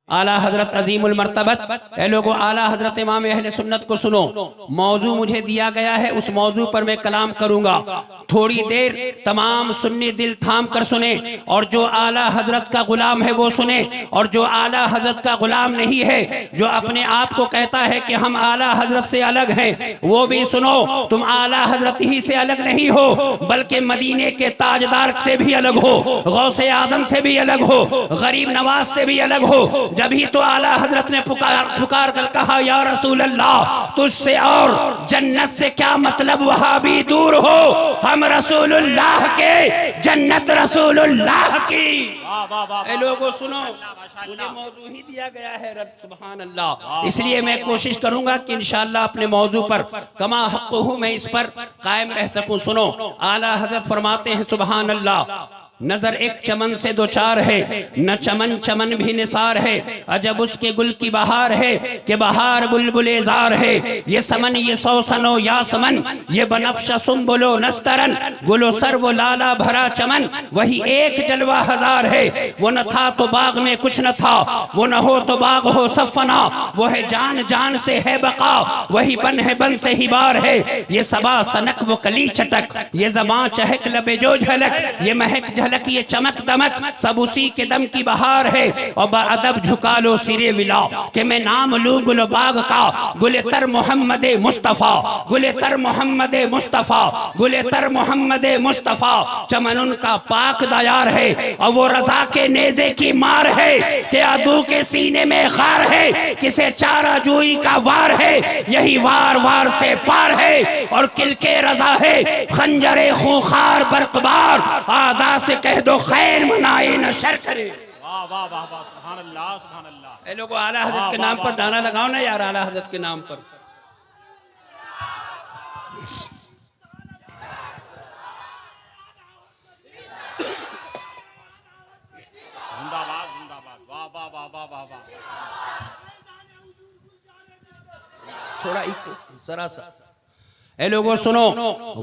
आला हजरत अजीमुल मर्तबत, ए लोगों आला हजरत इमाम अहले सुन्नत को सुनो। मौजू मुझे दिया गया है, उस मौजू पर मैं कलाम करूंगा। थोड़ी देर तमाम सुन्नी दिल थाम कर सुने, और जो आला हजरत का गुलाम है वो सुने, और जो आला हजरत का गुलाम नहीं है, जो अपने आप को कहता है कि हम आला हजरत से अलग हैं, वो भी सुनो। तुम आला हजरत ही से अलग नहीं हो, बल्कि मदीने के ताजदार से भी अलग हो, गौसे आजम से भी अलग हो, गरीब नवाज से भी अलग हो। जब ही तो आला हजरत ने पुकार कर कहा, या रसूल अल्लाह, तुझसे और जन्नत से क्या मतलब, वहां भी दूर हो, हम रसूलुल्लाह के, जन्नत रसूलुल्लाह की। ए लोगों सुनो, मुझे मौजू ही दिया गया है, रब सुभान अल्लाह। इसलिए मैं कोशिश करूंगा कि इंशाअल्लाह अपने मौजू पर कमा हक़्क़ुहु मैं इस पर कायम रह सकूं। सुनो, आला हजरत फरमाते हैं सुभान अल्लाह, नजर एक चमन से दो चार है, न चमन चमन भी निसार है, अजब उसके गुल की बहार है, कि बहार बुलबुले जार है। ये समन ये सौसनो या समन, ये बनफ्शा सुम्बुलो नस्तरन, गुलो सर वो लाला भरा चमन, वही एक जलवा हजार है। वो न था तो बाग में कुछ न था, वो न हो तो बाग हो सफना, वो है जान जान से है बका, वही बन है बन से ही बार है। ये सबा सनक वो कली चटक, ये ज़बां चहक लबे जो झलक, ये महक झलक ये चमक दमक, सब उसी के दम की बहार है। और बाअदब झुका लो सिरे विला, कि मैं नाम लूं गुलबाग का, गुले तर मोहम्मद मुस्तफ़ा, गुले तर मोहम्मद मुस्तफ़ा, गुले तर मोहम्मद मुस्तफ़ा। चमन उनका पाक दयार है, और वो रजा के नेज़े की मार है, कि अदू के सीने में खार है, किसे चारा जुई का वार है, यही वार वार से पार है। और किलके रजा है, खंजरे खूंखार बरकबार, आदा से कह दो खैर मनाए न शर करे। वाह वाह वाह वाह, सुभान अल्लाह सुभान अल्लाह। ए लोगों आला हजरत के नाम पर गाना लगाओ ना यार, आला हजरत के नाम पर। जिंदाबाद जिंदाबाद, वाह वाह वाह वाह वाह वाह। थोड़ा इको जरा सा। ए लोगों सुनो,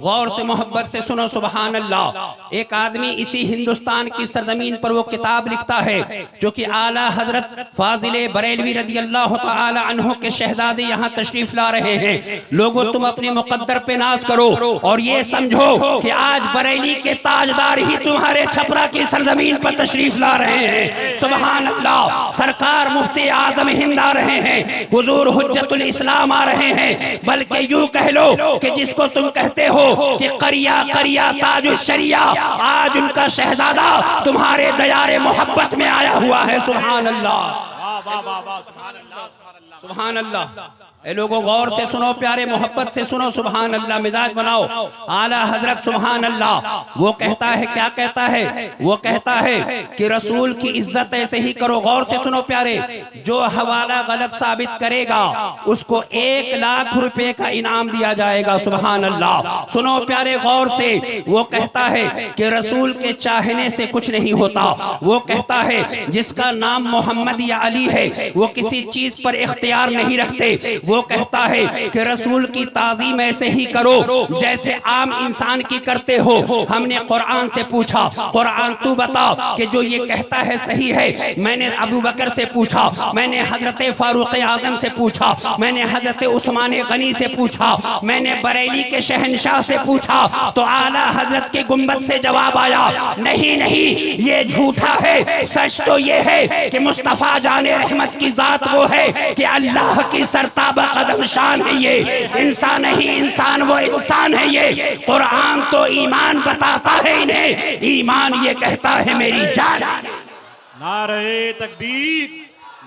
गौर से मोहब्बत से सुनो सुभान अल्लाह। एक आदमी इसी हिंदुस्तान की सरजमीन पर वो किताब लिखता है, जो कि आला हजरत फाजिले बरेलवी रदी अल्लाह तआला अन्हु के शहजादे यहाँ तशरीफ ला रहे हैं। लोगों तुम अपने मुकद्दर पे नाज करो, और ये समझो कि आज बरेली के ताजदार ही तुम्हारे छपरा की सरजमीन पर तशरीफ ला रहे हैं। सुभान अल्लाह। सरकार मुफ्ती आजम हिंद आ रहे हैं, हुजूर हुज्जतुल इस्लाम आ रहे हैं, बल्कि यूं कह लो कि जिसको तुम कहते हो कि करिया करिया ताजुश शरिया, आज उनका शहजादा तुम्हारे दयारे मोहब्बत में आया हुआ है। सुभान अल्लाह, वाह वाह वाह वाह, सुभान अल्लाह सुभान अल्लाह सुभान अल्लाह। ए लोगों गौर से सुनो, प्यारे मोहब्बत से सुनो, सुभान अल्लाह। मिजाज बनाओ। आला हजरत सुभान अल्लाह वो कहता है, क्या कहता है? वो कहता है कि रसूल की इज्जत ऐसे ही करो। गौर से सुनो प्यारे, जो हवाला गलत साबित करेगा उसको 1 लाख रुपए का इनाम दिया जाएगा। सुभान अल्लाह। सुनो प्यारे गौर से, वो कहता है कि रसूल के चाहने से कुछ नहीं होता। वो कहता है जिसका नाम मोहम्मद या अली है वो किसी चीज पर इख्तियार नहीं रखते। वो कहता है कि रसूल की ताज़ीम ऐसे ही करो जैसे आम इंसान की करते हो। हमने कुरान से पूछा, कुरान तू बता कि जो ये कहता है सही है। मैंने अबू बकर से पूछा, मैंने हजरत फारूक आजम से पूछा, मैंने हजरत उस्मान गनी से पूछा, मैंने बरेली के शहनशाह से पूछा, तो आला हजरत के गुंबद से जवाब आया, नहीं नहीं ये झूठा है। सच तो ये है कि मुस्तफ़ा जाने रहमत की जात वो है कि अल्लाह की सरताबा कदम शान है। ये इंसान नहीं इंसान, वो इंसान है। ये कुरान तो ईमान बताता है इन्हें, ईमान ये कहता है मेरी जान। नारे तकबीर,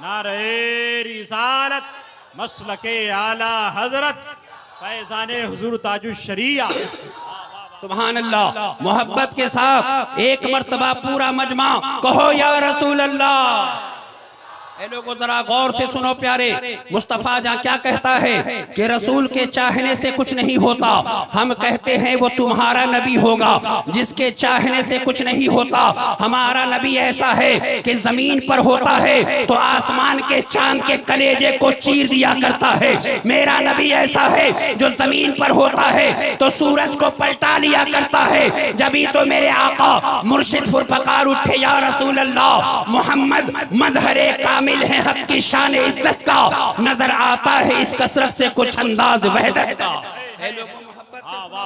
नारे रिसालत, मसलके आला हजरत, फैज़ाने हुजूर ताजुश शरिया। सुभान अल्लाह। मोहब्बत के साथ एक मर्तबा पूरा मजमा कहो या रसूल अल्लाह। ए लोगों जरा गौर से सुनो प्यारे, मुस्तफ़ा जहाँ क्या कहता है कि रसूल के चाहने से कुछ नहीं होता। हम कहते हैं वो तुम्हारा नबी होगा जिसके चाहने से कुछ नहीं होता। हमारा नबी ऐसा है कि जमीन पर होता है तो आसमान के चांद के कलेजे को चीर दिया करता है। मेरा नबी ऐसा है जो जमीन पर होता है तो सूरज को पलटा लिया करता है। जभी तो मेरे आका मुर्शिद फुरफकार उठे, या रसूल अल्लाह मोहम्मद मजहरे काम हामिल है हक की शान इज्जत का, नजर आता है इस कसरत से कुछ अंदाज वहदत का।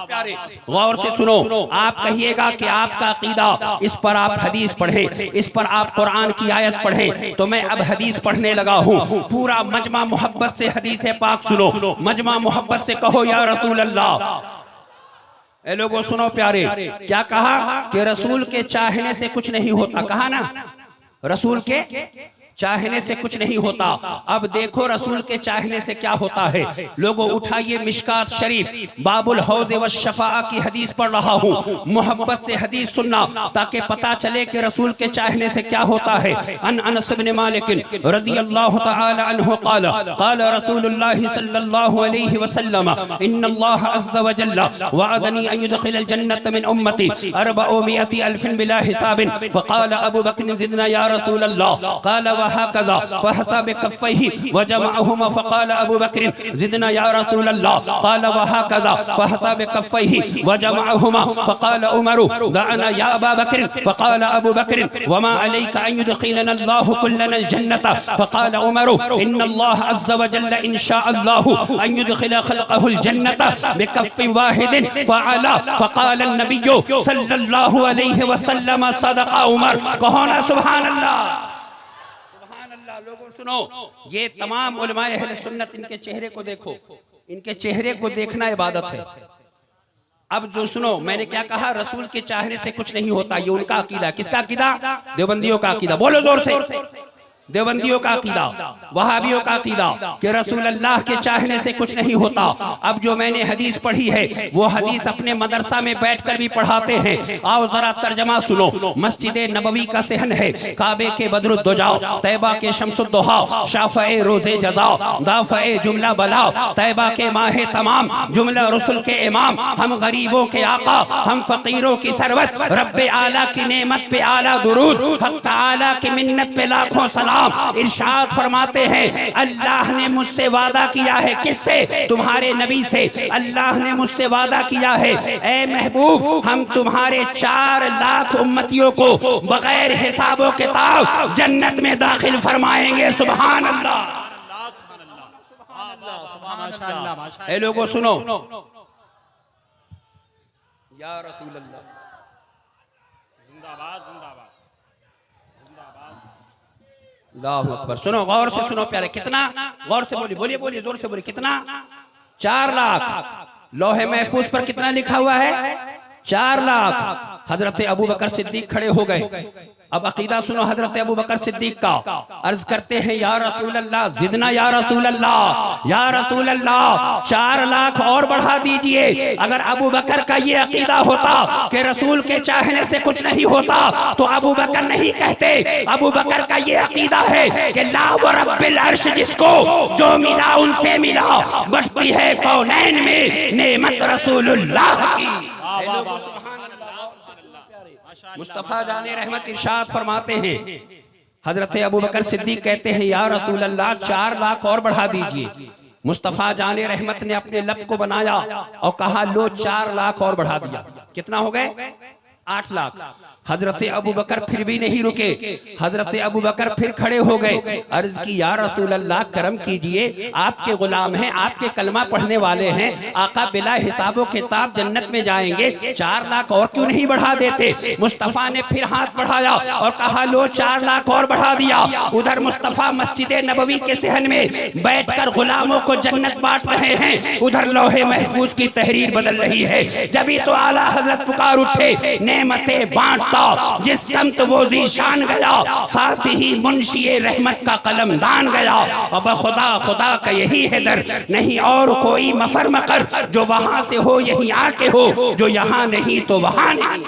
प्यारे गौर से सुनो, आप कहिएगा कि आपका अकीदा, इस पर आप हदीस पढ़ें, इस पर आप कुरान की आयत पढ़ें, तो मैं अब हदीस पढ़ने लगा हूँ। पूरा मजमा मोहब्बत से हदीस पाक सुनो, मजमा मोहब्बत से कहो या रसूल अल्लाह। ए लोगों सुनो प्यारे, क्या कहा कि रसूल के चाहने से कुछ नहीं होता, कहा ना रसूल के चाहने से कुछ नहीं होता। अब देखो रसूल के चाहने से क्या होता है। लोगों उठाइए मिशकात शरीफ, बाबुल हौज व शफा की हदीस पढ़ रहा हूँ, मोहब्बत से हदीस सुनना ताकि पता चले कि रसूल के चाहने से क्या होता है। अनस इब्न मालिक रदियल्लाहु तआला अन्हु क़ाल क़ाल रसूलुल्लाह सल्लल्लाहु अलैहि वसल्लम इन्नल्लाह अज़्ज़ व जल्ल वअदनी अन युदखिलल जन्नत मिन उम्मती 400 अल्फिन बिला हिसाबिन फ़क़ाल अबू बकर ज़िदना या रसूल अल्लाह क़ाल वहकज़ा फ़हसा बिकफ़ैहि वजमअहुमा फ़क़ाल अबू बकर ज़िदना या रसूल अल्लाह क़ाल वहकज़ा फ़हसा बिकफ़ैहि वजमअहुमा फ़क़ाल उमर दअना या अबा बकर फ़क़ाल अबू बकर वमा अलैका अन युदखिलना अल्लाहु कुल्लना जन्नत फ़क़ाल उमर इन्नल्लाह अज़्ज़ व जल्ल इन शाअल्लाहु अन युदखिल खल्क़हुल जन्नत बिकफ़्फ़िन वाहिदिन फ़अला फ़क़ाल अन्नबिय्यु सल्लल्लाहु अलैहि वसल्लम सदक़ उमर। कहो ना सुभान अल्लाह। लोगों सुनो, ये तमाम उलमाए अहले सुन्नत, इनके चेहरे को देखो, इनके चेहरे को देखना इबादत है। अब जो सुनो, मैंने क्या कहा, रसूल के चाहने से कुछ नहीं होता, ये उनका अकीदा। किसका अकीदा? देवबंदियों का अकीदा। बोलो जोर से। देवबंदियों का अकीदा, वहाबियों का अकीदा कि रसूल अल्लाह के चाहने से कुछ नहीं होता। अब जो मैंने हदीस पढ़ी है वो हदीस अपने मदरसा में बैठकर भी पढ़ाते हैं। आओ जरा तर्जमा सुनो। मस्जिद नबवी का सहन है, काबे के बदरुद्दुजा, तैबा के शम्सुद्दुहा, शाफ़ए रोज़े जज़ा, दाफ़ए जुमला बला, तैबा के माहे तमाम, जुमला रसूल के इमाम, हम गरीबों के आका, हम फ़कीरों की सरवत, रब्बे आला की नेमत पे आला दुरूद, हक़ तआला की मिन्नत पे लाखों सलाम। इरशाद फरमाते हैं, अल्लाह ने मुझसे वादा किया है। किससे? तुम्हारे नबी से। अल्लाह ने मुझसे वादा किया है, ए महबूब, हम तुम्हारे 4 लाख उम्मतियों को बगैर हिसाबो किताब जन्नत में दाखिल फरमाएंगे। सुभान अल्लाह। ए लोगों सुनो, या रसूल अल्लाह, जिंदाबाद जिंदाबाद। अल्लाहु अकबर। सुनो, गौर से सुनो प्यारे, कितना गौर से बोलिए, बोलिए बोलिए जोर से बोलिए, कितना? 4 लाख। लौहे महफूज पर कितना लिखा हुआ है? 4 लाख। हजरत अबू बकर सिद्दीक खड़े हो गए। अब अकीदा सुनो हजरत अबू बकर सिद्दीक का। अर्ज करते हैं, या रसूल अल्लाह, जिदना या रसूल अल्लाह, या रसूल अल्लाह, 4 लाख और बढ़ा दीजिए। अगर अबू बकर का ये अकीदा होता कि रसूल के चाहने से कुछ नहीं होता तो अबू बकर नहीं कहते। अबू बकर का ये अकीदा है कि ला व रब्बिल अर्श, जिसको जो मिला उनसे मिला, बढ़ती है कौनैन में नेमत रसूलुल्लाह की। मुस्तफा जाने रहमत इरशाद फरमाते हैं, हजरत अबू बकर सिद्दीक कहते हैं, या रसूल अल्लाह, 4 लाख और बढ़ा दीजिए। मुस्तफा जाने रहमत ने अपने लब को बनाया और कहा, लो 4 लाख और बढ़ा दिया। कितना हो गए? 8 लाख। हजरत अबू बकर फिर भी नहीं रुके। हजरत अबू बकर फिर खड़े हो गए। अर्ज की, या रसूल अल्लाह, करम कीजिए, आपके गुलाम हैं, आपके कलमा पढ़ने वाले हैं, आका बिला हिसाबो किताब जन्नत में जाएंगे, 4 लाख और क्यों नहीं बढ़ा देते? मुस्तफ़ा ने फिर हाथ बढ़ाया और कहा, लो 4 लाख और बढ़ा दिया। उधर मुस्तफ़ा मस्जिद नबवी के सहन में बैठकर गुलामों को जन्नत बांट रहे हैं, उधर लौहे महफूज की तहरीर बदल रही है। जब तो आला हजरत पुकार उठे, नेमतें बांटता जिस समत वो ज़ीशान गया, साथ ही मुंशी रहमत का कलम दान गया। अब खुदा खुदा का यही है दर, नहीं और कोई मफर मकर, जो वहां से हो यहीं आके हो, जो यहाँ नहीं तो वहां नहीं।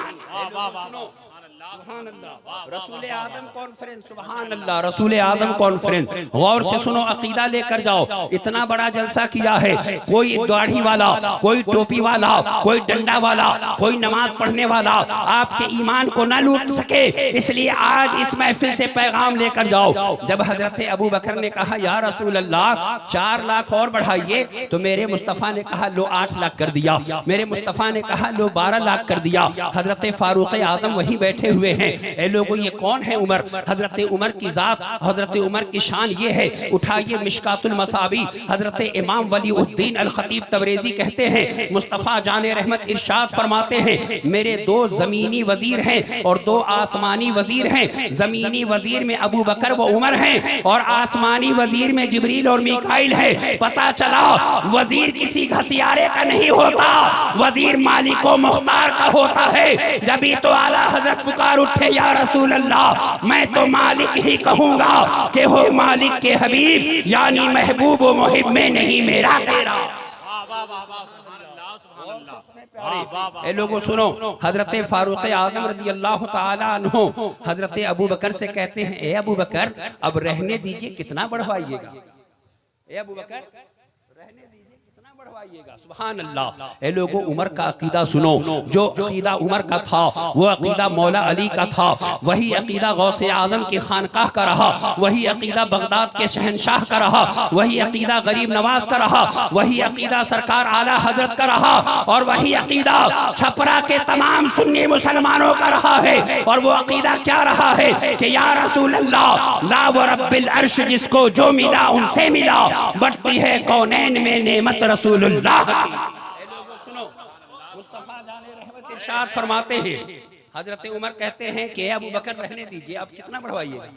रसूल आदम कॉन्फ्रेंस, सुभान अल्लाह, रसूल आदम कॉन्फ्रेंस। गौर से सुनो, अकीदा लेकर जाओ। इतना बड़ा जलसा किया है, कोई दाढ़ी वाला, कोई टोपी वाला, कोई डंडा वाला, कोई नमाज पढ़ने वाला आपके ईमान को ना लूट सके, इसलिए आज इस महफिल से पैगाम लेकर जाओ। जब हजरत अबू बकर ने कहा, या रसूल अल्लाह, 4 लाख और बढ़ाइए, तो मेरे मुस्तफ़ा ने कहा, लो 8 लाख कर दिया। मेरे मुस्तफ़ा ने कहा, लो 12 लाख कर दिया। हजरत फारूक आजम वहीं बैठे हुए हैं। हैं। ए लोगों, ये कौन है उमर? हजरत उमर की जात, हजरत उमर की शान ये है। उठाइए मिशकातुल मसाबी, हजरत इमाम वलीउद्दीन अल खतीब तबरेजी कहते हैं, मुस्तफ़ा जाने रहमत इरशाद फरमाते हैं, मेरे 2 ज़मीनी वजीर हैं और 2 आसमानी वजीर हैं। ज़मीनी वजीर में अबू बकर व उमर हैं और आसमानी वजीर में जिब्रील और मीकाइल है। पता चला वजीर किसी घसियारे का नहीं होता, वजीर मालिक व मुख्तार का होता है। जभी तो आला हजरत पुकार उठे, या रसूल अल्लाह, मैं तो मालिक ही कहूंगा कि हो मालिक के हबीब, यानी महबूब व मुहिब में नहीं मेरा तेरा। ए लोगों सुनो, हजरत फारूक आजम रज़ी अल्लाह ताला अन्हु हजरत अबू बकर से कहते हैं, ए अबू बकर अब रहने दीजिए, कितना बढ़वाइएगा? ए अबू बकर रहने दीजिए, कितना बढ़वाइएगा? सुभान अल्लाह। ए लोगों, उमर का अकीदा सुनो। जो अकीदा उमर का था वो अकीदा मौला अली का था, वही अकीदा गौसे आजम की खानकाह का रहा, वही अकीदा बगदाद के शहनशाह का रहा, वही अकीदा गरीब नवाज का रहा, वही अकीदा सरकार आला हजरत का रहा, और वही अकीदा छपरा के तमाम सुन्नी मुसलमानों का रहा है। और वो अकीदा क्या रहा है कि या रसूल अल्लाह, ला व रब्बिल अर्श, जिसको जो मिला उनसे मिला, बढ़ती है कौनैन में नेमत रसूलुल्लाह की। सुनो, मुस्तफा जाने रहमत इरशाद फरमाते हैं, हजरत उमर कहते हैं कि अबू बकर रहने दीजिए, आप कितना बढ़वाइएगा?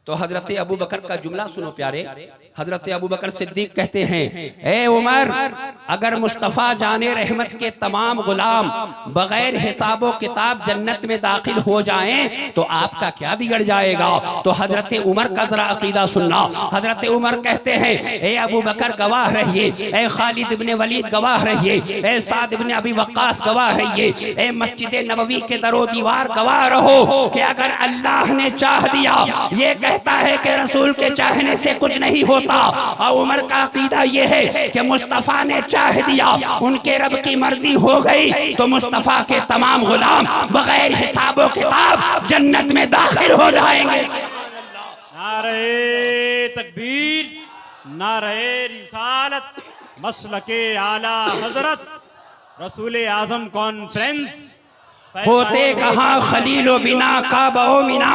तो हजरत अबू बकर का जुमला सुनो प्यारे। हजरत अबू बकर सिद्दीक कहते हैं, ए उमर, अगर मुस्तफ़ा जाने रहमत के तमाम गुलाम बगैर हिसाबो किताब जन्नत में दाखिल हो जाएं तो आपका क्या बिगड़ जाएगा? तो हजरत उमर का जरा अकीदा सुनना। हजरत उमर कहते हैं, ए अबू बकर गवाह रहिए, ए खालिद इब्ने वलीद गवाह रहिए, ए साद इब्ने अबी वक्कास गवाह रहिए, ए मस्जिद नबवी के दरो दीवार गवाह रहो कि अगर अल्लाह ने चाह दिया, ये कहता है कि रसूल के चाहने से कुछ नहीं होता। और उमर का अकीदा ये है कि मुस्तफ़ा ने चाह दिया, उनके रब की मर्जी हो गई, तो मुस्तफ़ा के तमाम गुलाम बगैर हिसाबो किताब जन्नत में दाखिल हो जाएंगे। नारे तकबीर, नारे रिसालत, मसलके आला हजरत, रसूल आजम कॉन्फ्रेंस। होते कहाँ खलीलो बिना काबो मिना,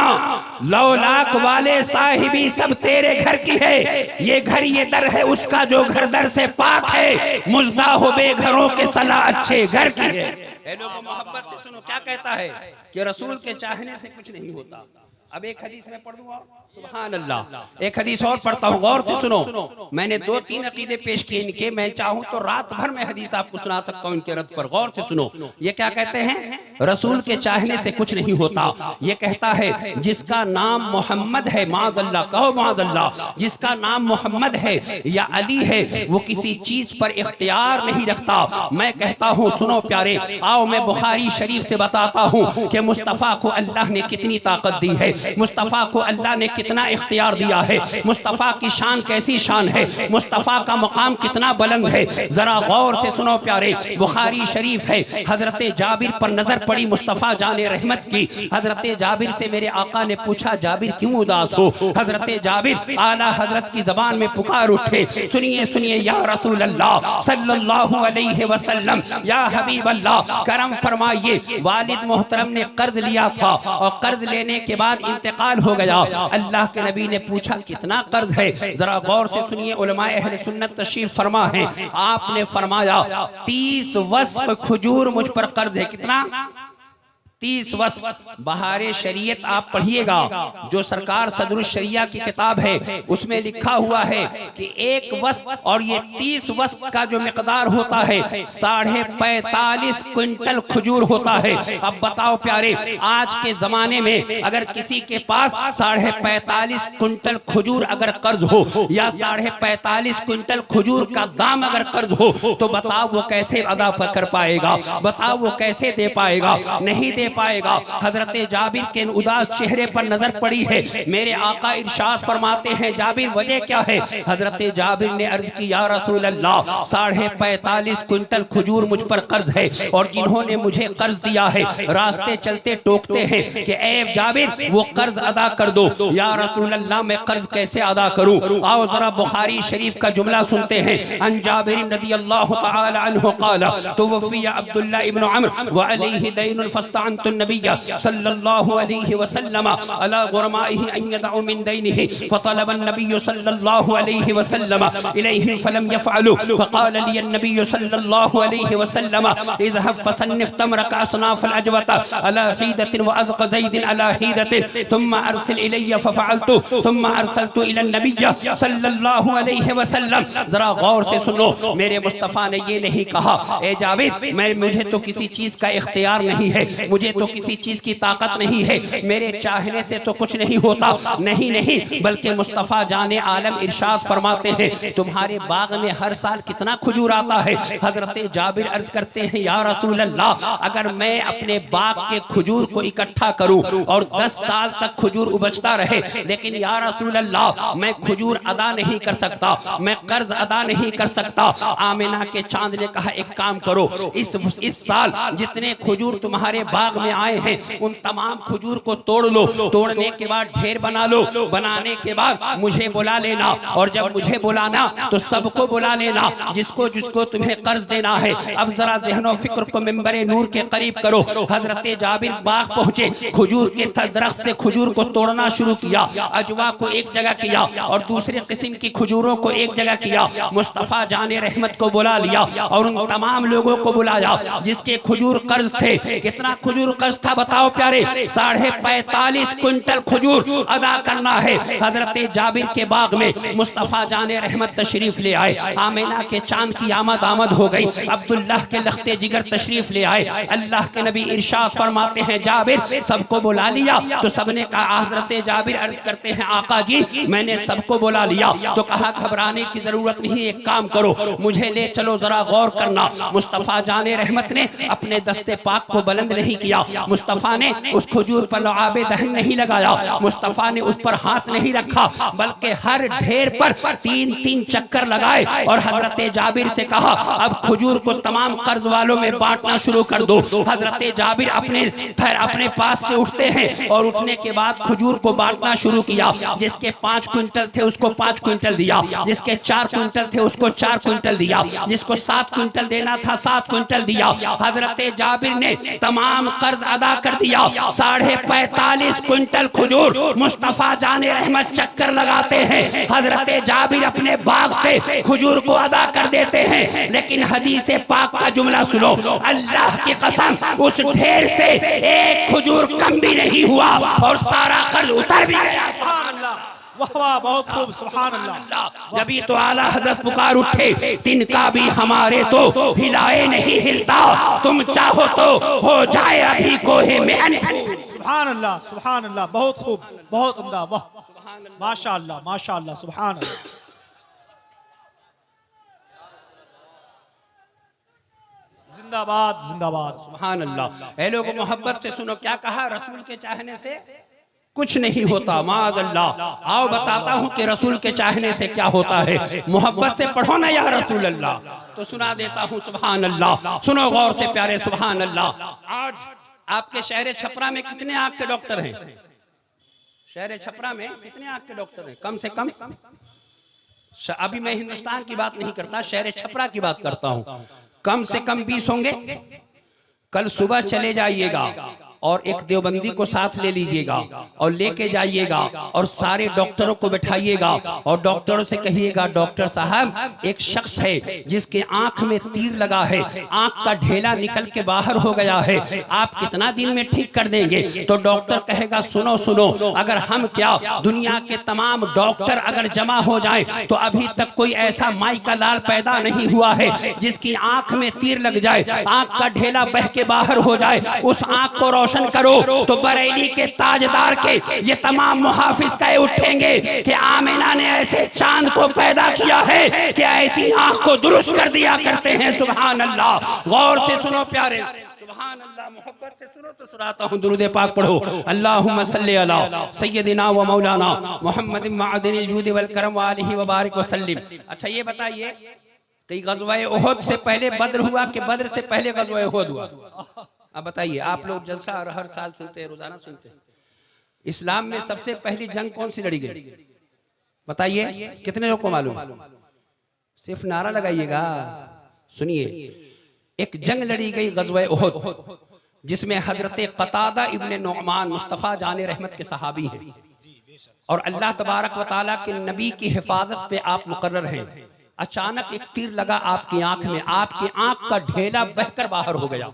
लौलाक वाले साहिबी सब तेरे घर की है, ये घर ये दर है उसका जो घर दर से पाक है, मुजदा हो बेघरों के सलाह अच्छे घर की है। लोगों मोहब्बत से सुनो, क्या कहता है कि रसूल के चाहने से कुछ नहीं होता। अब एक हदीस में पढ़ दूंगा, सुभान अल्लाह, एक हदीस और पढ़ता हूँ, गौर से सुनो। मैंने 2-3 अकीदे पेश किए इनके, मैं चाहूँ तो रात भर में हदीस आपको सुना सकता हूँ इनके रद्द पर। गौर से सुनो, ये क्या कहते हैं? रसूल के चाहने से कुछ नहीं होता। ये कहता है जिसका नाम मोहम्मद है, माज़अल्लाह, कहो माज़अल्लाह, जिसका नाम मोहम्मद है या अली है, वो किसी चीज पर इख्तियार नहीं रखता। मैं कहता हूँ सुनो प्यारे, आओ मैं बुखारी शरीफ से बताता हूँ कि मुस्तफ़ा को अल्लाह ने कितनी ताकत दी है, मुस्तफ़ा को अल्लाह ने कितना इख्तियार दिया है, मुस्तफ़ा की शान कैसी शान है, मुस्तफ़ा का मकाम कितना बुलंद है। जरा गौर से सुनो प्यारे, बुखारी शरीफ है, हजरत जाबिर पर नजर पड़ी मुस्तफ़ा जाने रहमत की। हजरत जाबिर से मेरे आका ने पूछा, जाबिर क्यों उदास हो? हजरत जाबिर आला हजरत की जबान में पुकार उठे, सुनिए सुनिए या रसूल अल्लाह सल्लल्लाहु अलैहि वसल्लम, या हबीब अल्लाह, करम फरमाइए, वालिद मोहतरम ने कर्ज लिया था और कर्ज लेने के बाद इंतकाल हो गया। अल्लाह के नबी ने पूछा कितना कर्ज है? जरा गौर से सुनिए, उलमाए अहले सुन्नत तशरीफ फरमा है, आपने फरमाया 30 वस्क खजूर मुझ पर कर्ज है। कितना? 30 वस्क। बहारे शरीयत आप पढ़िएगा, जो सरकार सदरुल शरिया की किताब है उसमें लिखा हुआ है कि 1 वस्क और ये 30 वस्क का जो मिकदार होता है 45.5 क्विंटल खजूर होता है। अब बताओ प्यारे, आज के जमाने में अगर किसी के पास 45.5 क्विंटल खजूर अगर कर्ज हो या 45.5 क्विंटल खजूर का दाम अगर कर्ज हो, तो बताओ वो कैसे अदा कर पाएगा? बताओ वो कैसे दे पाएगा? नहीं दे पाएगा। हजरत जाबिर के उदास चेहरे पर नजर पड़ी है। मेरे आका इरशाद फरमाते हैं, जाबिर वजह क्या है? हजरत जाबिर ने अर्ज की, या रसूल अल्लाह, 45.5 क्विंटल खजूर मुझ पर कर्ज है और जिन्होंने मुझे कर्ज दिया है रास्ते चलते टोकते हैं कि ए जाबिर वो कर्ज अदा कर दो। या रसूल अल्लाह, मैं कर्ज कैसे अदा करूं? आओ जरा बुखारी शरीफ का जुमला सुनते हैं। अन जाबिर रज़ियल्लाहु तआला अन्हु क़ाल, तुवफ़िया अब्दुल्लाह इब्न अम्र व अलैहि दैनुन फस्तअन इस्तअनतु नबिय्य सल्लल्लाहु अलैहि वसल्लम अला गुरमाइहि अन यदउ मिन दैनिहि फतलब अन्नबिय्यु सल्लल्लाहु अलैहि वसल्लम इलैहि फलम यफअलु फक़ाल लिय अन्नबिय्यु सल्लल्लाहु अलैहि वसल्लम इज़हब फसन्निफ तमरक असनाफल अजवत अला हीदतिन व अज़क़ ज़ैदिन अला हीदतिन थुम्मा अरसिल इलैय फफ़अलतु थुम्मा अरसलतु इला नबिय्य सल्लल्लाहु अलैहि वसल्लम। जरा गौर से सुनो, मेरे मुस्तफ़ा ने ये नहीं कहा ए जावेद मुझे तो किसी चीज का इख्तियार नहीं है, मुझे तो किसी चीज की ताकत नहीं है, मेरे चाहने से तो कुछ नहीं होता। नहीं नहीं, बल्कि मुस्तफ़ा जाने आलम इरशाद फरमाते हैं तुम्हारे बाग में हर साल कितना खजूर आता है। हजरत जाबिर अर्ज करते हैं या रसूल अल्लाह, अगर मैं अपने बाग के खजूर को इकट्ठा करूं और 10 साल तक खजूर उपजता रहे, लेकिन या रसूल अल्लाह मैं खजूर अदा नहीं कर सकता, मैं कर्ज अदा नहीं कर सकता। आमिना के चांद ने कहा एक काम करो, इस साल जितने खजूर तुम्हारे बाग में आए हैं उन तमाम खजूर को तोड़ लो, तोड़ने के बाद ढेर बना लो, बनाने के बाद मुझे बुला लेना, और जब मुझे बुलाना तो सबको बुला लेना जिसको जिसको तुम्हें कर्ज देना है। अब जरा ज़हनो फिक्र को मिंबरे नूर के करीब करो। हजरत जाबिर बाग पहुंचे, खजूर के दरख्त से खजूर को तोड़ना शुरू किया, अजवा को एक जगह किया और दूसरे किस्म की खजूरों को एक जगह किया। मुस्तफ़ा जाने रहमत को बुला लिया और उन तमाम लोगों को बुलाया जिसके खजूर कर्ज थे। कितना खजूर कर्ज था बताओ प्यारे? 45.5 क्विंटल खजूर अदा करना है। हजरत जाबिर के बाग में मुस्तफ़ा जाने रहमत तशरीफ ले आए। आमिना के चांद की आमद हो गई। अब्दुल्लाह के लख्ते जिगर तशरीफ ले आए। अल्लाह के नबी इरशाद फरमाते हैं जाबिर सबको बुला लिया? तो सबने कहा, हजरत जाबिर अर्ज करते हैं आका जी मैंने सबको बुला लिया। तो कहा घबराने की जरूरत नहीं, एक काम करो मुझे ले चलो, जरा गौर करना। मुस्तफ़ा जाने रहमत ने अपने दस्ते पाक को बुलंद नहीं किया, मुस्तफ़ा ने उस खजूर पर लुआबे दहन नहीं लगाया, मुस्तफ़ा ने उस पर हाथ नहीं रखा, बल्कि हर ढेर पर 3-3 चक्कर लगाए और हजरत जाबिर से कहा अब खजूर को तमाम कर्ज वालों में बांटना शुरू कर दो। हजरत जाबिर अपने पास से उठते हैं और उठने के बाद खजूर को बांटना शुरू किया। जिसके 5 क्विंटल थे उसको 5 क्विंटल दिया, जिसके 4 क्विंटल थे उसको 4 क्विंटल दिया, जिसको 7 क्विंटल देना था 7 क्विंटल दिया। हजरत जाबिर ने तमाम कर्ज अदा कर दिया। 45.5 क्विंटल खजूर मुस्तफ़ा जाने रहमत चक्कर लगाते हैं, हजरत जाबिर अपने बाग से खजूर को अदा कर देते हैं। लेकिन हदीस पाक का जुमला सुनो, अल्लाह की कसम उस ढेर से एक खजूर कम भी नहीं हुआ और सारा कर्ज उतर भी गया। वाह वाह, बहुत खूब, सुभान अल्लाह। जब तो आला हजरत पुकार उठे तिनका भी हमारे तो हिलाए नहीं हिलता, तुम चाहो तो हो जाए अभी कोहे मेहन। सुभान अल्लाह, सुभान अल्लाह, बहुत खूब, बहुत उम्दा, वाह माशाअल्लाह, माशाअल्लाह, सुभान अल्लाह। जिंदाबाद, जिंदाबाद, सुभान अल्लाह। ए लोगों मोहब्बत से सुनो, क्या कहा? रसूल के चाहने से कुछ नहीं होता, माज़ अल्लाह। आओ बताता हूँ कि रसूल के चाहने से क्या होता है। मोहब्बत से पढ़ो ना या रसूल अल्लाह, तो सुना देता हूँ सुभान अल्लाह। सुनो गौर से प्यारे, सुभान अल्लाह। आज आपके शहर छपरा में कितने आँख के डॉक्टर हैं? शहर छपरा में कितने आँख के डॉक्टर हैं? कम से कम, अभी मैं हिंदुस्तान की बात नहीं करता, शहर छपरा की बात करता हूँ। कम से कम 20 होंगे। कल सुबह चले जाइएगा और एक देवबंदी को साथ ले लीजिएगा और लेके जाइएगा और सारे डॉक्टरों को बैठाइएगा और डॉक्टरों से कहिएगा डॉक्टर साहब एक शख्स है जिसके आंख में तीर लगा है, आंख का ढेला निकल के बाहर हो गया है, आप कितना दिन में ठीक कर देंगे? तो डॉक्टर कहेगा सुनो सुनो, अगर हम क्या दुनिया के तमाम डॉक्टर अगर जमा हो जाए तो अभी तक कोई ऐसा माई का लाल पैदा नहीं हुआ है जिसकी आंख में तीर लग जाए, आंख का ढेला बह के बाहर हो जाए, उस आंख को रोशन करो तो बरेली के ताजदार के ये तमाम मुहाफिज कहे उठेंगे कि आमिना ने ऐसे चांद को पैदा किया है कि ऐसी आंख को दुरुस्त कर दिया करते हैं। सुभान अल्लाह। गौर से सुनो प्यारे, सुभान अल्लाह। मोहब्बत से सुनो तो सुनाता हूँ, दुरूद पाक पढ़ो। अल्लाहुम्मा सल्ली अला सय्यदिना व मौलाना मुहम्मद मअदिनिल जूद वल करम व आलिहि व बारिक व सल्लिम। अच्छा ये बताइए कि गज़वा उहद से पहले बद्र हुआ कि बद्र से पहले गज़वा उहद हुआ? अब बताइए, आप लोग जलसा और हर साल सुनते हैं, रोजाना सुनते हैं। इस्लाम में सबसे पहली जंग कौन सी लड़ी गई बताइए? कितने लोग को मालूम? सिर्फ नारा लगाइएगा। सुनिए, एक जंग लड़ी गई गज़वा उहद, जिसमें हजरत कतादा इब्ने नुअमान मुस्तफ़ा जान रहमत के सहाबी हैं और अल्लाह तबारक व तआला के नबी की हिफाजत पे आप मुकर्रर हैं। अचानक एक तीर लगा आपकी आंख में, आपकी आंख का ढेला बहकर बाहर हो गया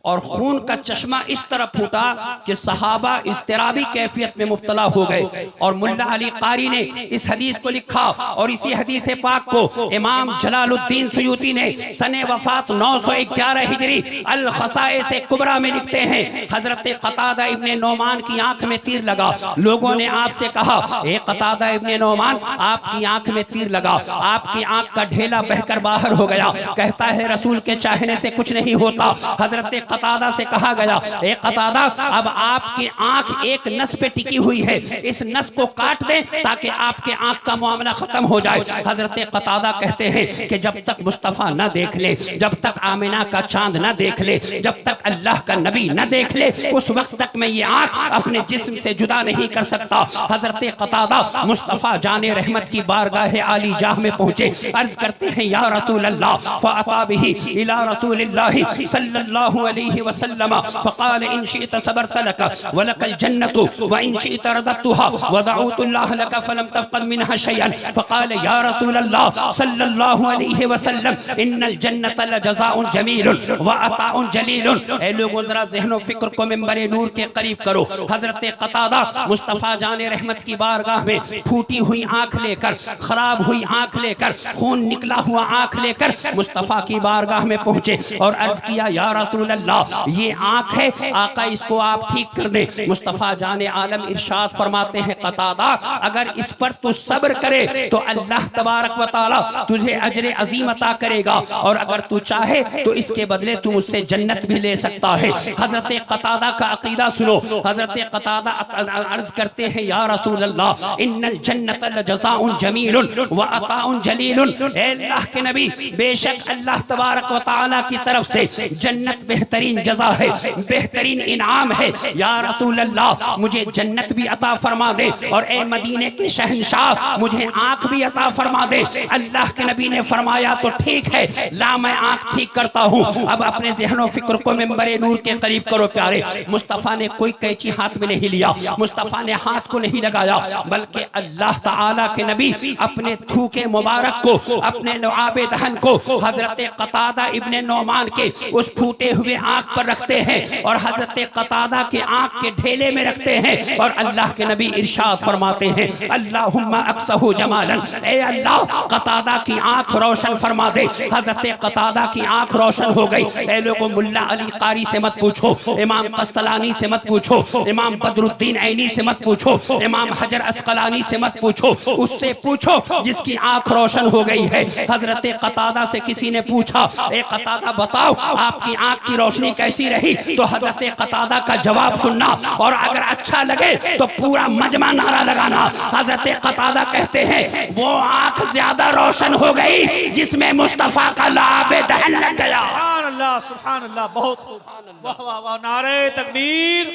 और खून का चश्मा इस तरह फूटा कि सहाबा इस्तिराबी कैफियत में मुब्तला हो गए। और मुल्ला अली कारी ने इस हदीस को लिखा और इसी हदीस पाक को इमाम जलालुद्दीन सुयूती ने सने वफात 911 हिजरी अल खसाइस कुबरा में लिखते हैं, हजरत कतादा इब्ने नोमान की आंख में तीर लगा। लोगों ने आपसे कहा, ए कतादा इब्ने नोमान, आपकी आंख में तीर लगा, आपकी आंख का ढेला बहकर बाहर हो गया। कहता है रसूल के चाहने से कुछ नहीं होता। हजरत कतादा से कहा गया, ए कतादा, अब आपकी आंख एक नस पे टिकी हुई है, इस नस को काट दें ताकि आपके आंख का मामला खत्म हो जाए। हजरत कतादा कहते हैं कि जब तक मुस्तफ़ा न देख ले, जब तक आमिना का चांद न देख ले, जब तक अल्लाह का नबी न देख ले, उस वक्त तक मैं ये आंख अपने जिस्म से जुदा नहीं कर सकता। हजरत कतादा मुस्तफ़ा जाने रहमत की बारगाह आली जाह में पहुंचे, अर्ज करते हैं, या रसूल अल्लाह, फ़अता बिही इला रसूलिल्लाहि सल्लल्लाहु अलैहि वसल्लम फ़क़ाल इन शि'त सबरत लक व लकल जन्नतु व इन शि'त रदतुहा व दअउतु अल्लाह लक फलम तफ़क़द मिनहा शयअन फ़क़ाल या रसूल अल्लाह सल्लल्लाहु अलैहि वसल्लम इन्नल जन्नत लजज़ाउन जमीलुन व अताउन जलीलुन। ऐ लोगों, जरा ज़हनो फ़िक्र को मिंबर नूर के करीब करो। हजरत कतादा मुस्तफ़ा जाने रहमत की बारगाह में फूटी हुई आंख लेकर, खराब हुई आंख लेकर, खून निकला हुआ आंख लेकर मुस्तफ़ा की बारगाह में पहुंचे और अर्ज किया, या रसूल अल्लाह, ये आंख है, आका इसको आप ठीक कर दे। मुस्तफ़ा जाने आलम इरशाद फरमाते हैं, कतादा, अगर इस पर तू सब्र करे तो अल्लाह तबारक व तआला तुझे अजर अजीम अता करेगा और अगर तू चाहे तो इसके बदले तू मुझसे जन्नत भी ले सकता है। हजरत कतादा का अकीदा सुनो। हजरत कतादा अर्ज करते हैं, या रसूल अल्लाह, इन्नल जन्नत लजज़ाउन जमीलुन व अताउन जलीलुन। ए अल्लाह के नबी, बेशक अल्लाह तबारक व तआला की तरफ से जन्नत बेहतरीन जज़ा है, बेहतरीन इनाम है। या रसूल अल्लाह, मुझे जन्नत भी अता फरमा दे और ए मदीने के शहंशाह, मुझे आंख भी अता फरमा दे। अल्लाह के नबी ने फरमाया, तो ठीक है, ला मैं आंख ठीक करता हूँ। अब अपने ज़हनो फिक्र को मिंबर नूर के करीब करो प्यारे। मुस्तफ़ा ने कोई कैंची हाथ में नहीं लिया, मुस्तफ़ा ने हाथ को नहीं लगाया, बल्कि अल्लाह ताला के नबी अपने थूके मुबारक को, अपने लुआबे दहन को हजरत कतादा इब्ने नोमान के उस फूटे हुए आंख पर रखते हैं और हजरत कतादा के आंख के ढेले में रखते हैं और अल्लाह के नबी इरशाद फरमाते हैं, अल्लाहुम्मा अक्सहु जमालन, ए अल्लाह कतादा की आंख रोशन फरमा दे। हजरत कतादा की आंख रोशन हो गई। ए लोगों, मुल्ला अली कारी से मत पूछो, इमाम कस्तलानी से मत पूछो, इमाम बदरुद्दीन ऐनी से मत पूछो, इमाम हजर अस्कलानी से मत पूछो, उससे पूछो जिसकी आंख रोशन हो गई है। हजरत कतादा से किसी ने पूछा, ए कतादा बताओ आपकी आंख की रोशनी कैसी रही? तो हजरत कतादा का जवाब सुनना और अगर अच्छा लगे तो पूरा मजमा नारा लगाना। हजरत कतादा कहते हैं, वो आंख ज्यादा रोशन हो गई जिसमें मुस्तफा का लाबे दहन लग गया। सुभान अल्लाह, सुभान अल्लाह, बहुत खूब, वाह वाह वाह, नारे तकबीर,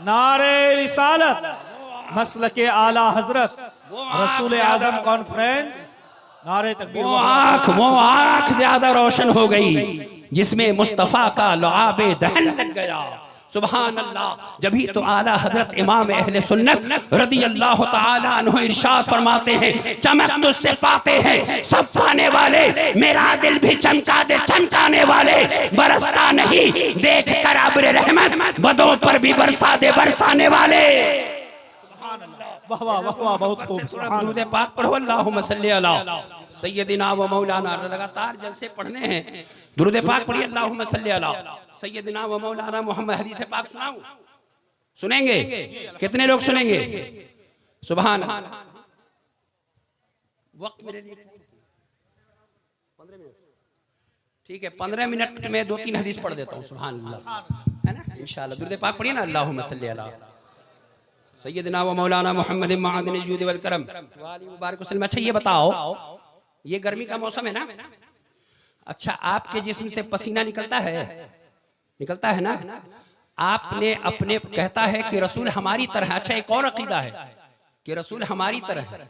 नारे रिसालत, मसलके आला हजरत रसूल आजम कॉन्फ्रेंस, नारे तकबीर। वो आंख ज्यादा रोशन हो गई जिसमें मुस्तफ़ा का लुआबे दहन लग गया। सुभान अल्लाह। जभी तो आला हजरत इमाम अहले सुन्नत रदी अल्लाह ताला अन्हु इरशाद फरमाते हैं, चमक तुझसे पाते हैं सब पाने वाले, मेरा दिल भी चमका दे चमकाने वाले, बरसता नहीं देख कर अब्र रहमत, बदों पर भी बरसा दे बरसाने वाले। वाह वाह वाह वाह, बहुत खूब। दुरूद पाक पढ़ो, अल्लाहुम्मा सल्ली अला सय्यदिना व मौलाना। लगातार जलसे पढ़ने हैं, दुरूद पाक पढ़िए, अल्लाहुम्मा सल्ली अला सय्यदिना व मौलाना मोहम्मद। हदीस पाक सुनाऊं? सुनेंगे? कितने लोग सुनेंगे? सुभान। वक्त मेरे लिए 15 मिनट, ठीक है, 15 मिनट में 2-3 हदीस पढ़ देता हूँ। सुभान अल्लाह, है ना? इंशाअल्लाह दुरूद पाक पढ़िए ना, अल्लाहुम्मा सल्ली अला सय्यदना व मौलाना मोहम्मद मादिन जूद वल करम वाली मुबारक वसल्लम। अच्छा ये बताओ, ये गर्मी का मौसम है ना? अच्छा, आपके जिस्म से पसीना निकलता है? निकलता है ना? आपने अपने कहता है कि रसूल हमारी तरह। अच्छा, एक और अकीदा है कि रसूल हमारी तरह है।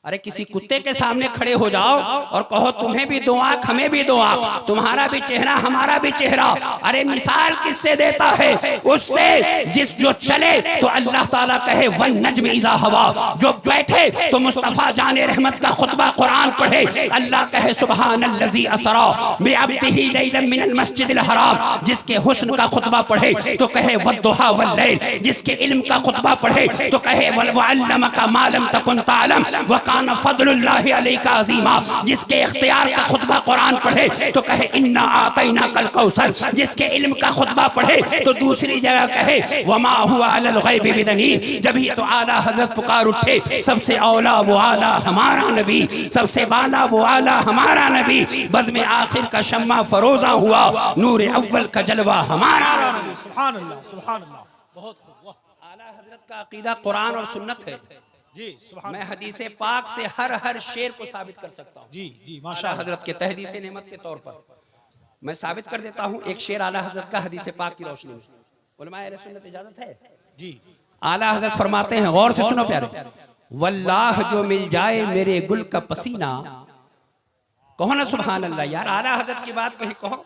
अरे किसी कुत्ते के सामने खड़े हो जाओ और कहो तुम्हें भी दो आंख हमें भी दो आंख, तुम्हारा भी चेहरा हमारा भी चेहरा। अरे मिसाल किससे देता है? उससे जिस जो चले तो अल्लाह ताला कहे वन नज्म इज़ा हवा, जो बैठे तो मुस्तफ़ा जाने रहमत का खुतबा कुरान पढ़े, अल्लाह कहे सुब्हानल्लज़ी असरा बिअब्दिही लैलन मिनल मस्जिदिल हराम, जिसके हुस्न का खुतबा पढ़े तो कहे वद्दुहा वल्लैल, जिसके इल्म का खुतबा पढ़े तो कहे वअल्लमका मा लम तकुन तअलम वकाना फज़लुल्लाहि अलैका अज़ीमा, जिसके इख्तियार का खुतबा कुरान पढ़े तो कहे इन्ना आतैना कल कौसर, जिसके इल्म का खुतबा पढ़े तो दूसरी जगह कहे वमा हुआ अलल गैबि बिदनीन। जब ही तो आला हजरत पुकार उठे, सबसे औला वो आला हमारा नबी, सबसे बाला वो आला हमारा नबी, बज़्म आखिर का शम्मा फरोजा हुआ, नूर अव्वल का जलवा हमारा नबी। सुभान अल्लाह, सुभान अल्लाह, बहुत खूब। आला हजरत का अकीदा कुरान और सुन्नत है जी, सुभान मैं हदीसे पाक से हर शेर को साबित कर सकता हूँ। जी जी, आला माशाअल्लाह। हजरत के तहदीस नेमत के तौर पर मैं साबित कर देता हूँ एक शेर आला हजरत का हदीसे पाक की रोशनी में। उलमाए अहले सुन्नत इजाजत है जी, आला हजरत फरमाते हैं, गौर से सुनो प्यारे, वल्लाह जो मिल जाए मेरे गुल का पसीना, कहो ना सुभान अल्लाह। यार आला हजरत की बात कही कहो,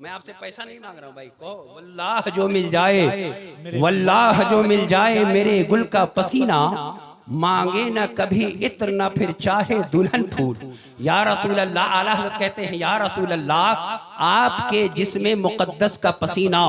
मैं आपसे पैसा नहीं मांग रहा हूं भाई, कहो वल्लाह जो मिल जाए, वल्लाह जो मिल जाए मेरे गुल का पसीना, मांगे ना कभी इत्र ना फिर चाहे दुल्हन फूल। या रसूल अल्लाह, आला हज़रत कहते हैं या रसूल अल्लाह, आपके जिस्म मुक़द्दस का पसीना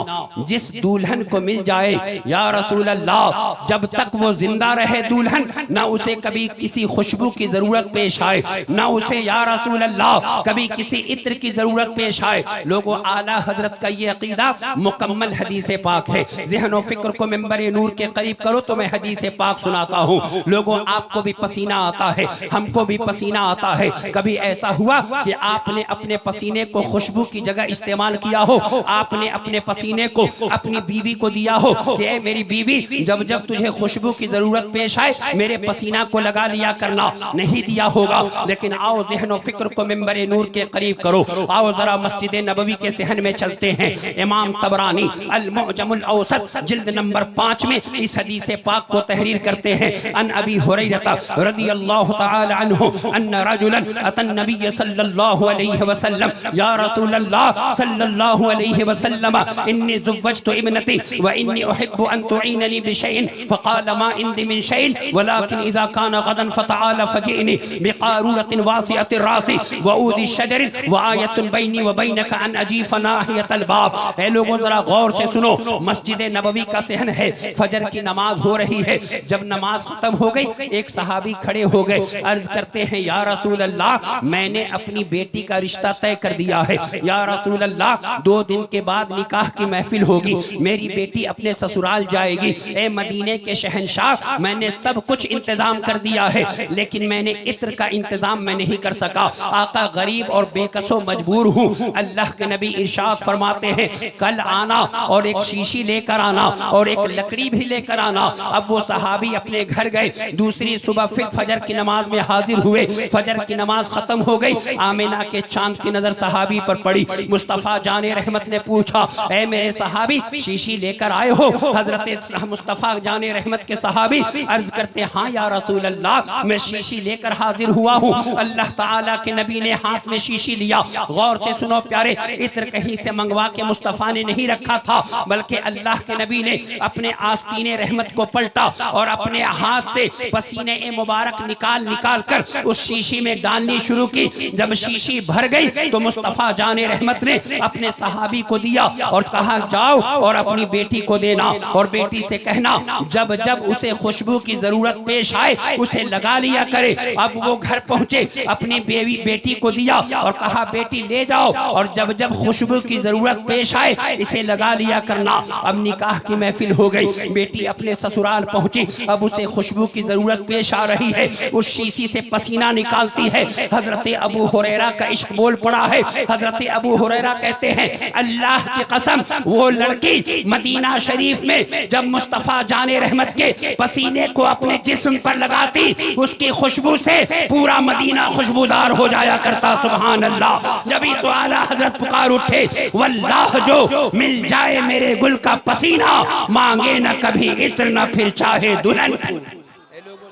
जिस दुल्हन को मिल जाए, या रसूल अल्लाह, जब तक वो जिंदा रहे दुल्हन, ना उसे कभी किसी खुशबू की जरूरत पेश आए, ना उसे या रसूल अल्लाह कभी किसी इत्र की जरूरत पेश आए। लोगों, आला हजरत का ये अकीदा मुकम्मल हदीस पाक है। ज़हन फिक्र को मिंबर नूर के करीब करो तो मैं हदीस पाक सुनाता हूँ। लोगों, आपको भी पसीना आता है, हमको भी पसीना आता है। कभी ऐसा हुआ कि आपने अपने पसीने को खुशबू की जगह इस्तेमाल किया हो, आपने अपने पसीने को अपनी बीवी को दिया हो कि ए मेरी बीवी, जब जब तुझे खुशबू की जरूरत पेश आए मेरे पसीना को लगा लिया करना? नहीं दिया होगा। लेकिन आओ ज़हन फिक्र को मिंबर नूर के करीब करो, आओ जरा मस्जिद नबवी के सहन में चलते हैं। इमाम तबरानी अल मुअजमुल औसत जिल्द नंबर 5 में इस हदीस पाक को तहरीर करते हैं। अन अबी हुरैरा रज़ियल्लाहु तआला अन्हु अन्ना रजुलन अतन नबी सल्लल्लाहु अलैहि वसल्लम, या रसूल अल्लाह सल्लल्लाहु अलैहि वसल्लम, इन्नी ज़ुव्वजतु इब्नती व इन्नी उहिब्बु अन तुईननी बिशैइन, फ़क़ाल मा इंदी मिन शैइन वलाकिन इज़ा कान गदन फ़तआला फ़जीनी बिक़ारूरतिन वासिअतिर रासी व ऊदी शजरिन व आयतुन बैनी व बैनका अन अजीफ़ नाहियतल बाब। ऐ लोगों, जरा गौर से सुनो, मस्जिद नबवी का सहन है, फजर की नमाज हो रही है। जब नमाज खत्म हो गई, एक सहाबी खड़े हो गए, अर्ज करते हैं या रसूल अल्लाह, मैंने अपनी बेटी का रिश्ता तय कर दिया है। या रसूल अल्लाह, 2 दिन के बाद निकाह की महफिल होगी, मेरी बेटी अपने ससुराल जाएगी। ए मदीने के शहंशाह, मैंने सब कुछ इंतजाम कर दिया है, लेकिन मैंने इत्र का इंतजाम मैं नहीं कर सका। आका, गरीब और बेकसो मजबूर हूँ। अल्लाह के नबी इरशाद फरमाते हैं, कल आना और एक शीशी लेकर आना और एक लकड़ी भी लेकर आना। अब वो सहाबी अपने घर गए। दूसरी सुबह फिर फजर की नमाज में हाजिर हुए। फजर की नमाज खत्म हो गई, आमिना के चांद की नजर सहाबी पर पड़ी। मुस्तफ़ा जाने रहमत ने पूछा, ऐ मेरे सहाबी, शीशी लेकर आए हो? हजरत मुस्तफ़ा जाने रहमत के सहाबी अर्ज करते, हाँ या रसूल अल्लाह, मैं शीशी लेकर हाजिर हुआ हूँ। अल्लाह ताला के नबी ने हाथ में शीशी लिया। गौर से सुनो प्यारे, इत्र कहीं से मंगवा के मुस्तफ़ा ने नहीं रखा था, बल्कि अल्लाह के नबी ने अपने आस्तीने रहमत को पलटा और अपने हाथ से पसीने मुबारक निकाल निकाल कर उस शीशी में डालनी शुरू की। जब शीशी भर गई तो मुस्तफ़ा जाने रहमत ने अपने सहाबी को दिया और कहा, जाओ और अपनी बेटी को देना और बेटी से कहना जब जब उसे खुशबू की जरूरत पेश आए उसे लगा लिया करे। अब वो घर पहुंचे, अपनी बेटी को दिया और कहा, बेटी ले जाओ और जब जब खुशबू की जरूरत पेश आए इसे लगा लिया करना। अब निकाह की महफिल हो गई, बेटी अपने ससुराल पहुंची। अब उसे खुशबू की जरूरत पेश आ रही है, उस शीशी से पसीना निकालती है। हजरत अबू हुरैरा का इश्क बोल पड़ा है। हजरत अबू हुरैरा कहते हैं, अल्लाह की कसम, वो लड़की मदीना शरीफ में जब मुस्तफ़ा जाने रहमत के पसीने को अपने जिस्म पर लगाती, उसकी खुशबू से पूरा मदीना खुशबूदार हो जाया करता। सुभान अल्लाह। जब तो आला हजरत पुकार उठे, वल्लाह जो मिल जाए मेरे गुल का पसीना, मांगे न कभी इत्र न फिर चाहे दुल्हन।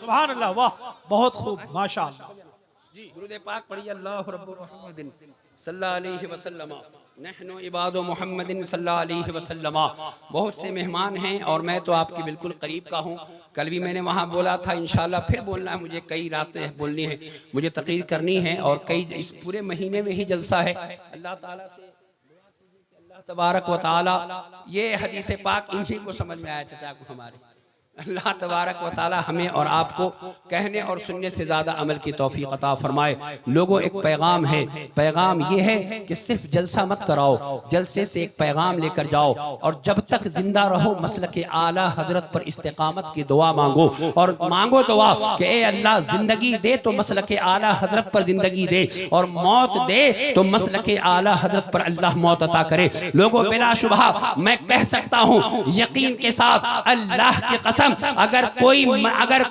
सुभान अल्लाह, वाह, बहुत खूब, माशाअल्लाह। जी दुरूद पाक पढ़िए, अल्लाह रब्बुल मुहम्मदिन सल्लल्लाहु अलैहि वसल्लम नहनु इबादो मुहम्मदिन सल्लल्लाहु अलैहि वसल्लम। बहुत से मेहमान हैं और मैं तो आपके बिल्कुल करीब का हूँ। कल भी मैंने वहाँ बोला था, इंशाल्लाह फिर बोलना है मुझे, कई रातें बोलनी है मुझे, तकरीर करनी है और कई इस पूरे महीने में ही जलसा है। अल्लाह ताला से अल्लाह तबारक व ताला, ये हदीस पाक इन्हीं को समझ में आया चचा को हमारे, अल्लाह तबारक व ताला हमें और आपको कहने और सुनने से ज़्यादा अमल की तौफीक अता फरमाए। लोगों एक पैगाम है, पैगाम ये है कि सिर्फ जलसा मत कराओ, जलसे से एक पैगाम लेकर जाओ और जब तक जिंदा रहो मसलक आला हजरत पर इस्तिकामत की दुआ मांगो और मांगो दुआ कि ए अल्लाह जिंदगी दे तो मसलक आला हजरत पर जिंदगी दे और मौत दे तो मसलक आला हजरत पर अल्लाह मौत अता करे। लोगों बिलाशुबहा मैं कह सकता हूँ यकीन के साथ, अल्लाह की कसम, अगर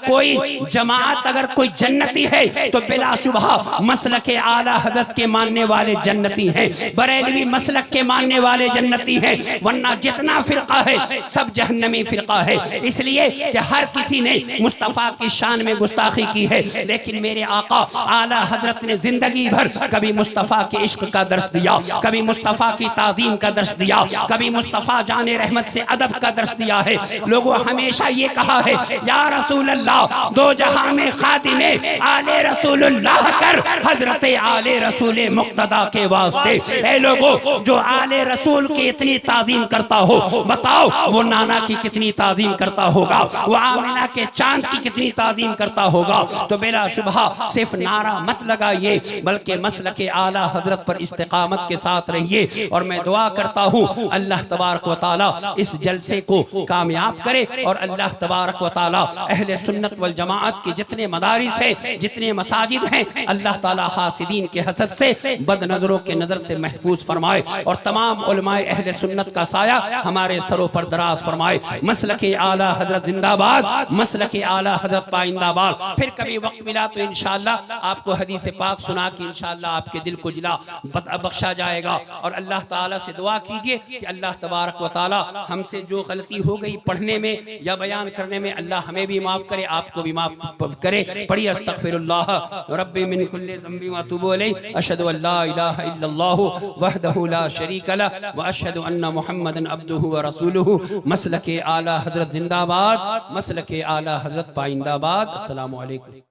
कोई जमात, अगर कोई जन्नती है तो बिलाशुबहा मसलक आला हजरत के मानने वाले जन्नती हैं, बरेलवी मसलक के मानने वाले जन्नती हैं, वरना जितना फिरका है सब जहन्नमी फिरका है। इसलिए कि हर किसी ने मुस्तफ़ा की शान में गुस्ताखी की है, लेकिन मेरे आका आला हजरत ने जिंदगी भर कभी मुस्तफ़ा के इश्क का दर्स दिया, कभी मुस्तफ़ा की ताज़ीम का दर्स दिया, कभी मुस्तफ़ा जाने रहमत से अदब का दर्स दिया है। लोगों हमेशा ये कहा है या रसूल अल्लाह दो जहां में खादिमे आले रसूलुल्लाह कर, हजरत आले रसूल मुक्तदा के वास्ते। ऐ लोगों जो आले रसूल की इतनी ताज़ीम करता हो, बताओ वो नाना की कितनी ताज़ीम करता होगा, वो आमिना के चांद की कितनी ताज़ीम करता होगा। तो बेला शुबहा सिर्फ नारा मत लगाइए, बल्कि मसलक आला हजरत पर इस्तिकामत के साथ रहिए। और मैं दुआ करता हूँ अल्लाह तबारक व तआला इस जलसे को कामयाब करे और अल्लाह तबारक व तआला अहले सुन्नत वल जमाअत के जितने मदारिस हैं, जितने मसाजिद हैं, अल्लाह ताला हासिदीन के हसद से, बद नजरों के नजर से महफूज फरमाए और तमाम उलमाए अहले सुन्नत का साया हमारे सरों पर दराज फरमाए। मसलक आला हजरत जिंदाबाद, मसलक आला हजरत पाइंदाबाद। फिर कभी वक्त मिला तो इंशाअल्लाह आपको हदीस पाक सुना कि इंशाअल्लाह आपके दिल को जिला बख्शा जाएगा। और अल्लाह ताला से दुआ कीजिए कि अल्लाह तबारक व तआला हमसे जो गलती हो गई पढ़ने में या बयान करने में, अल्लाह हमें भी माफ करे, आपको भी माफ करे। पढ़िए अस्तगफिरुल्लाह रब्बी मिन कुल्ली ज़ंबि व अतूबु इलैहि, अशहदु अल्ला इलाहा इल्लल्लाहु वहदहु ला शरीक लह व अशहदु अन्ना मुहम्मदन अब्दुहु व रसूलुहु। मसलक आला हजरत जिंदाबाद, मसलक आला हजरत पाइंदाबाद। अस्सलामु अलैकुम।